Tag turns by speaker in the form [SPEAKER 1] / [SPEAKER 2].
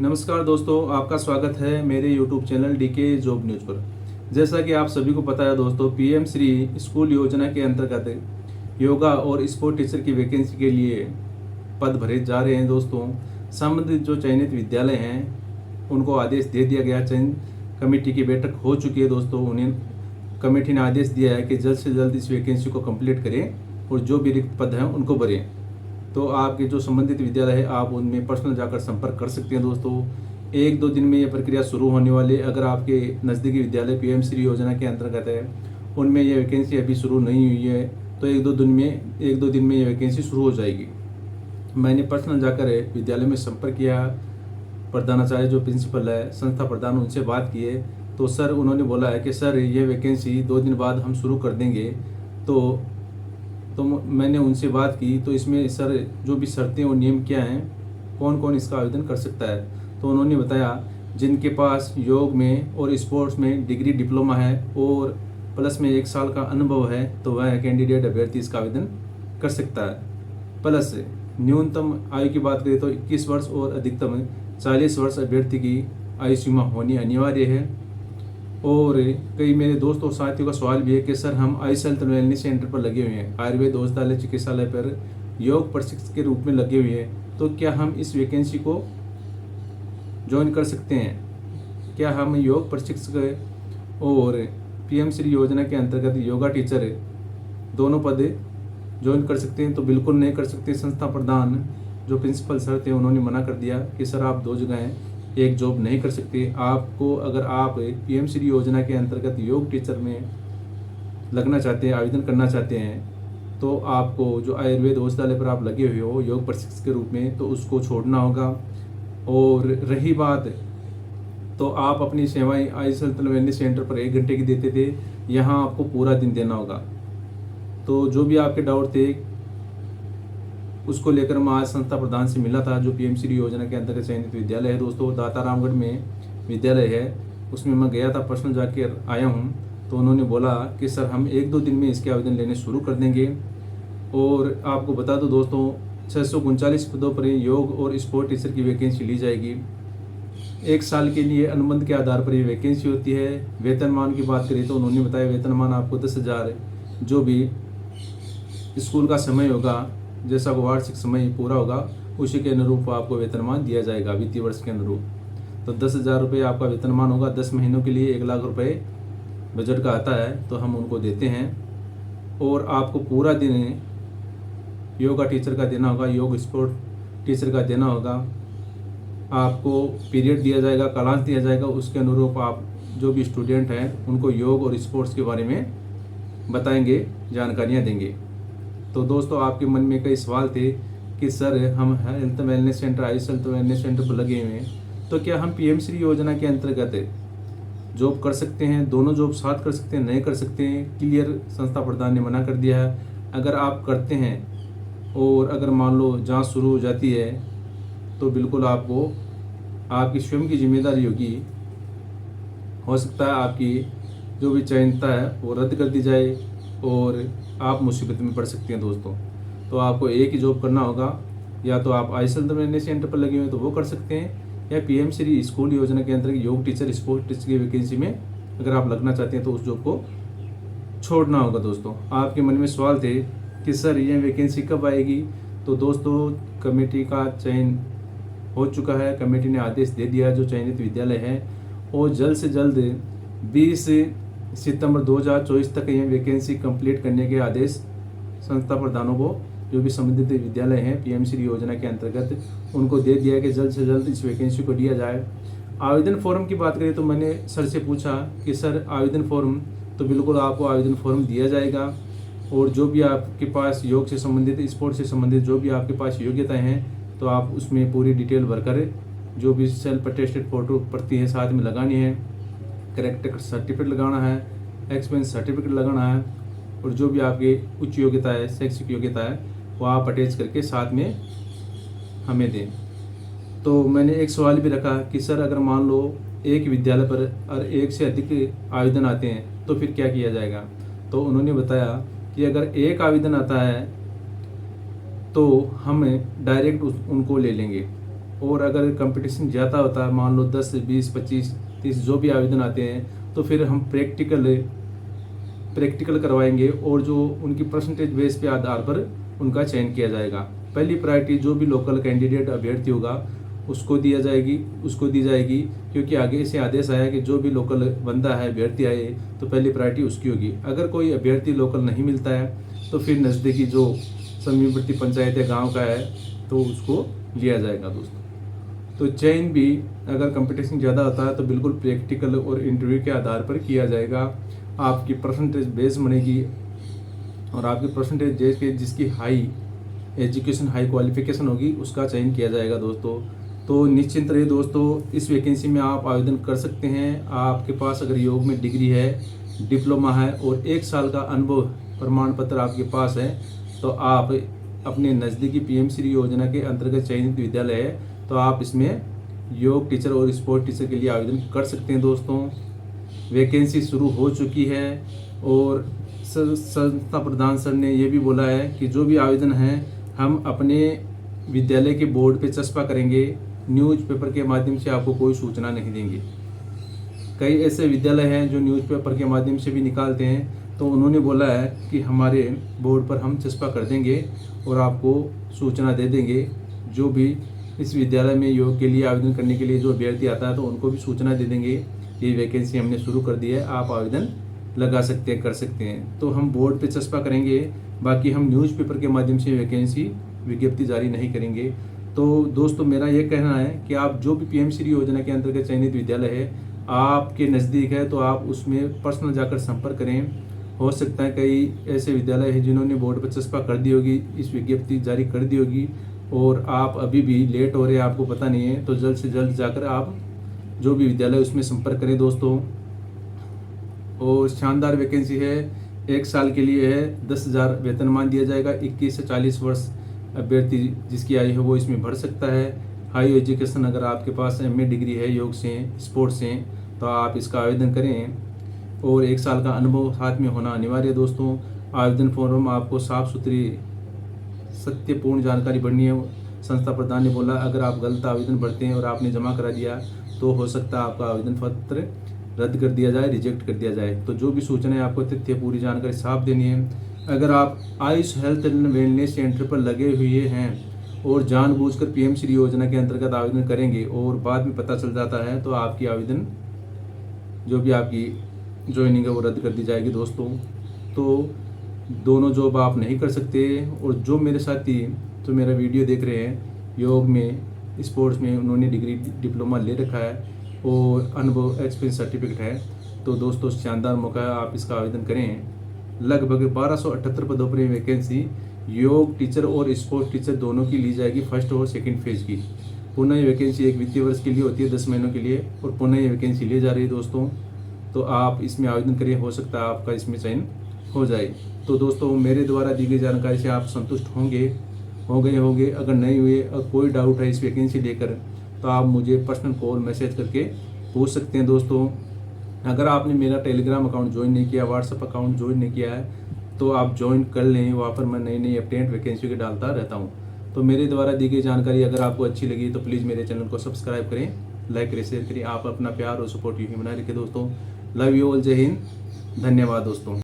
[SPEAKER 1] नमस्कार दोस्तों, आपका स्वागत है मेरे YouTube channel DK job news पर। जैसा कि आप सभी को पता है दोस्तों, पीएम श्री स्कूल योजना के अंतर्गत योगा और स्पोर्ट टीचर की वैकेंसी के लिए पद भरे जा रहे हैं दोस्तों। संबंधित जो चयनित विद्यालय हैं उनको आदेश दे दिया गया। चयन कमेटी की बैठक हो चुकी है दोस्तों। उन्हें कमेटी ने आदेश दिया है कि जल्द से जल्द इस वैकेंसी को कंप्लीट करें और जो भी रिक्त पद हैं उनको भरें। तो आपके जो संबंधित विद्यालय है आप उनमें पर्सनल जाकर संपर्क कर सकते हैं दोस्तों। 1-2 दिन में ये प्रक्रिया शुरू होने वाली है। अगर आपके नज़दीकी विद्यालय पीएम श्री योजना के अंतर्गत है, उनमें ये वैकेंसी अभी शुरू नहीं हुई है, तो 1-2 दिन में ये वैकेंसी शुरू हो जाएगी। मैंने पर्सनल जाकर विद्यालय में संपर्क किया। प्रधानाचार्य जो प्रिंसिपल है, संस्था प्रधान, उनसे बात किए तो सर उन्होंने बोला है कि सर ये वैकेंसी 2 दिन बाद हम शुरू कर देंगे। तो मैंने उनसे बात की तो इसमें सर जो भी शर्तें और नियम क्या हैं, कौन कौन इसका आवेदन कर सकता है। तो उन्होंने बताया जिनके पास योग में और स्पोर्ट्स में डिग्री डिप्लोमा है और प्लस में 1 साल का अनुभव है तो वह कैंडिडेट अभ्यर्थी इसका आवेदन कर सकता है। प्लस न्यूनतम आयु की बात करें तो 21 वर्ष और अधिकतम 40 वर्ष अभ्यर्थी की आयु सीमा होनी अनिवार्य है। और कई मेरे दोस्तों और साथियों का सवाल भी है कि सर हम आयुष हेल्थ वेलनेस सेंटर पर लगे हुए हैं, आयुर्वेद औषधालय चिकित्सालय पर योग प्रशिक्षक के रूप में लगे हुए हैं, तो क्या हम इस वैकेंसी को ज्वाइन कर सकते हैं? क्या हम योग प्रशिक्षक और पीएम श्री योजना के अंतर्गत योगा टीचर दोनों पद ज्वाइन कर सकते हैं? तो बिल्कुल नहीं कर सकते। संस्था प्रधान जो प्रिंसिपल सर थे उन्होंने मना कर दिया कि सर आप 2 जगह एक जॉब नहीं कर सकते। आपको अगर आप पीएम श्री योजना के अंतर्गत योग टीचर में लगना चाहते हैं, आवेदन करना चाहते हैं, तो आपको जो आयुर्वेद औषधालय पर आप लगे हुए हो योग प्रशिक्षक के रूप में, तो उसको छोड़ना होगा। और रही बात, तो आप अपनी सेवाएं आयुष हेल्थ वेलनेस सेंटर पर 1 घंटे की देते थे, यहाँ आपको पूरा दिन देना होगा। तो जो भी आपके डाउट थे उसको लेकर मैं आज संस्था प्रधान से मिला था। जो पीएम श्री योजना के अंतर्गत चयनित विद्यालय है दोस्तों, दाता रामगढ़ में विद्यालय है, उसमें मैं गया था, पर्सनल जाकर आया हूँ। तो उन्होंने बोला कि सर हम 1-2 दिन में इसके आवेदन लेने शुरू कर देंगे। और आपको बता दो दोस्तों, 639 पदों पर योग और स्पोर्ट टीचर की वैकेंसी ली जाएगी। 1 साल के लिए अनुबंध के आधार पर ये वैकेंसी होती है। वेतनमान की बात करें तो उन्होंने बताया वेतनमान आपको 10,000 जो भी स्कूल का समय होगा, जैसा वार्षिक समय पूरा होगा उसी के अनुरूप आपको वेतनमान दिया जाएगा वित्तीय वर्ष के अनुरूप। तो 10,000 रुपये आपका वेतनमान होगा। 10 महीनों के लिए 1 लाख रुपये बजट का आता है तो हम उनको देते हैं। और आपको पूरा दिन योगा टीचर का देना होगा, योग स्पोर्ट टीचर का देना होगा। आपको पीरियड दिया जाएगा, क्लास दिया जाएगा, उसके अनुरूप आप जो भी स्टूडेंट हैं उनको योग और स्पोर्ट्स के बारे में बताएंगे, जानकारियाँ देंगे। तो दोस्तों आपके मन में कई सवाल थे कि सर हम health wellness centre, Ayush health wellness centre पर लगे हुए हैं, तो क्या हम पीएम श्री योजना के अंतर्गत जॉब कर सकते हैं? दोनों जॉब साथ कर सकते हैं? नहीं कर सकते हैं? क्लियर संस्था प्रधान ने मना कर दिया है। अगर आप करते हैं और अगर मान लो जांच शुरू हो जाती है तो बिल्कुल आपको आपकी स्वयं की जिम्मेदारी होगी। हो सकता है आपकी जो भी चयनता है वो रद्द कर दी जाए और आप मुसीबत में पड़ सकते हैं दोस्तों। तो आपको एक ही जॉब करना होगा, या तो आप आयुष हेल्थ वेलनेस सेंटर पर लगे हुए हैं तो वो कर सकते हैं, या पीएम श्री स्कूल योजना के अंतर्गत योग टीचर, स्पोर्ट टीचर की वैकेंसी में अगर आप लगना चाहते हैं तो उस जॉब को छोड़ना होगा। दोस्तों आपके मन में सवाल थे कि सर ये वैकेंसी कब आएगी? तो दोस्तों कमेटी का चयन हो चुका है। कमेटी ने आदेश दे दिया जो चयनित विद्यालय है, और जल्द से जल्द 20 सितंबर 2024 तक यह वैकेंसी कंप्लीट करने के आदेश संस्था प्रधानों को, जो भी संबंधित विद्यालय हैं पीएम श्री योजना के अंतर्गत, उनको दे दिया कि जल्द से जल्द इस वैकेंसी को दिया जाए। आवेदन फॉर्म की बात करें तो मैंने सर से पूछा कि सर आवेदन फॉर्म, तो बिल्कुल आपको आवेदन फॉर्म दिया जाएगा। और जो भी आपके पास योग से संबंधित, स्पोर्ट्स से संबंधित जो भी आपके पास योग्यताएँ हैं तो आप उसमें पूरी डिटेल भरकर जो भी सेल्फ अटेस्टेड फोटो प्रति है साथ में लगानी है, करेक्टर सर्टिफिकेट लगाना है, एक्सपीरियंस सर्टिफिकेट लगाना है, और जो भी आपकी उच्च योग्यता है, शैक्षिक योग्यता है, वो आप अटैच करके साथ में हमें दें। तो मैंने एक सवाल भी रखा कि सर अगर मान लो एक विद्यालय पर और 1 से अधिक आवेदन आते हैं तो फिर क्या किया जाएगा? तो उन्होंने बताया कि अगर 1 आवेदन आता है तो हम डायरेक्ट उनको ले लेंगे। और अगर कंपटीशन ज़्यादा होता है, मान लो 10, 20, 25, 30 जो भी आवेदन आते हैं, तो फिर हम प्रैक्टिकल करवाएंगे और जो उनकी परसेंटेज बेस पे आधार पर उनका चयन किया जाएगा। पहली प्रायोरिटी जो भी लोकल कैंडिडेट अभ्यर्थी होगा उसको दी जाएगी, क्योंकि आगे से आदेश आया कि जो भी लोकल बंदा है, अभ्यर्थी आए, तो पहली प्रायोरिटी उसकी होगी। अगर कोई अभ्यर्थी लोकल नहीं मिलता है तो फिर नज़दीकी जो समीपवर्ती पंचायत या गाँव का है तो उसको लिया जाएगा दोस्तों। तो चयन भी अगर कंपटीशन ज़्यादा होता है तो बिल्कुल प्रैक्टिकल और इंटरव्यू के आधार पर किया जाएगा। आपकी परसेंटेज बेस बनेगी और आपकी परसेंटेज बेस के जिसकी हाई एजुकेशन, हाई क्वालिफिकेशन होगी, उसका चयन किया जाएगा दोस्तों। तो निश्चिंत रहिए दोस्तों, इस वैकेंसी में आप आवेदन कर सकते हैं। आपके पास अगर योग में डिग्री है, डिप्लोमा है और 1 साल का अनुभव प्रमाण पत्र आपके पास है, तो आप अपने नज़दीकी पीएम श्री योजना के अंतर्गत चयनित विद्यालय है तो आप इसमें योग टीचर और स्पोर्ट टीचर के लिए आवेदन कर सकते हैं दोस्तों। वैकेंसी शुरू हो चुकी है और संस्था प्रधान सर ने ये भी बोला है कि जो भी आवेदन हैं हम अपने विद्यालय के बोर्ड पे चस्पा करेंगे, न्यूज़पेपर के माध्यम से आपको कोई सूचना नहीं देंगे। कई ऐसे विद्यालय हैं जो न्यूज़पेपर के माध्यम से भी निकालते हैं, तो उन्होंने बोला है कि हमारे बोर्ड पर हम चस्पा कर देंगे और आपको सूचना दे देंगे। जो भी इस विद्यालय में योग के लिए आवेदन करने के लिए जो अभ्यर्थी आता है तो उनको भी सूचना दे देंगे कि वैकेंसी हमने शुरू कर दी है, आप आवेदन लगा सकते हैं, कर सकते हैं। तो हम बोर्ड पे चस्पा करेंगे, बाकी हम न्यूज़पेपर के माध्यम से वैकेंसी विज्ञप्ति जारी नहीं करेंगे। तो दोस्तों मेरा ये कहना है कि आप जो भी पीएम श्री योजना के अंतर्गत चयनित विद्यालय है आपके नज़दीक है तो आप उसमें पर्सनल जाकर संपर्क करें। हो सकता है कई ऐसे विद्यालय हैं जिन्होंने बोर्ड पर चस्पा कर दी होगी, इस विज्ञप्ति जारी कर दी होगी और आप अभी भी लेट हो रहे हैं, आपको पता नहीं है, तो जल्द से जल्द जाकर आप जो भी विद्यालय उसमें संपर्क करें दोस्तों। और शानदार वैकेंसी है, 1 साल के लिए है, 10,000 वेतनमान दिया जाएगा। 21 से 40 वर्ष अभ्यर्थी जिसकी आयु है वो इसमें भर सकता है। हाई एजुकेशन अगर आपके पास MA डिग्री है योग से, स्पोर्ट्स से, तो आप इसका आवेदन करें और 1 साल का अनुभव साथ में होना अनिवार्य है दोस्तों। आवेदन फॉर्म आपको साफ सुथरी सत्यपूर्ण जानकारी भरनी है। संस्था प्रधान ने बोला अगर आप गलत आवेदन भरते हैं और आपने जमा करा दिया तो हो सकता है आपका आवेदन पत्र रद्द कर दिया जाए, रिजेक्ट कर दिया जाए। तो जो भी सूचना है आपको तथ्य पूरी जानकारी साफ देनी है। अगर आप Ayush health and wellness centre पर लगे हुए हैं और जानबूझकर पीएम श्री योजना के अंतर्गत आवेदन करेंगे और बाद में पता चल जाता है तो आपकी आवेदन जो भी आपकी ज्वाइनिंग है वो रद्द कर दी जाएगी दोस्तों। तो दोनों जॉब आप नहीं कर सकते। और जो मेरे साथी जो मेरा वीडियो देख रहे हैं योग में, स्पोर्ट्स में, उन्होंने डिग्री डिप्लोमा ले रखा है और अनुभव एक्सपीरियंस सर्टिफिकेट है, तो दोस्तों शानदार मौका है, आप इसका आवेदन करें। लगभग 1278 पदों पर वैकेंसी योग टीचर और स्पोर्ट्स टीचर दोनों की ली जाएगी, फर्स्ट और सेकंड फेज की। पुनः ये वैकेंसी 1 वित्तीय वर्ष के लिए होती है, 10 महीनों के लिए, और पुनः ये वैकेंसी ली जा रही है दोस्तों। तो आप इसमें आवेदन करिए, हो सकता है आपका इसमें चयन हो जाए। तो दोस्तों मेरे द्वारा दी गई जानकारी से आप संतुष्ट हो गए होंगे। अगर नहीं हुए और कोई डाउट है इस वैकेंसी लेकर तो आप मुझे पर्सनल कॉल मैसेज करके पूछ सकते हैं दोस्तों। अगर आपने मेरा टेलीग्राम अकाउंट ज्वाइन नहीं किया, व्हाट्सएप अकाउंट ज्वाइन नहीं किया है तो आप ज्वाइन कर लें, वहाँ पर मैं नई अपडेट वैकेंसी के डालता रहता हूँ। तो मेरे द्वारा दी गई जानकारी अगर आपको अच्छी लगी तो प्लीज़ मेरे चैनल को सब्सक्राइब करें, लाइक करें, शेयर करें। आप अपना प्यार और सपोर्ट यूँ ही बनाए रखें दोस्तों। लव यू ऑल, जय हिंद, धन्यवाद दोस्तों।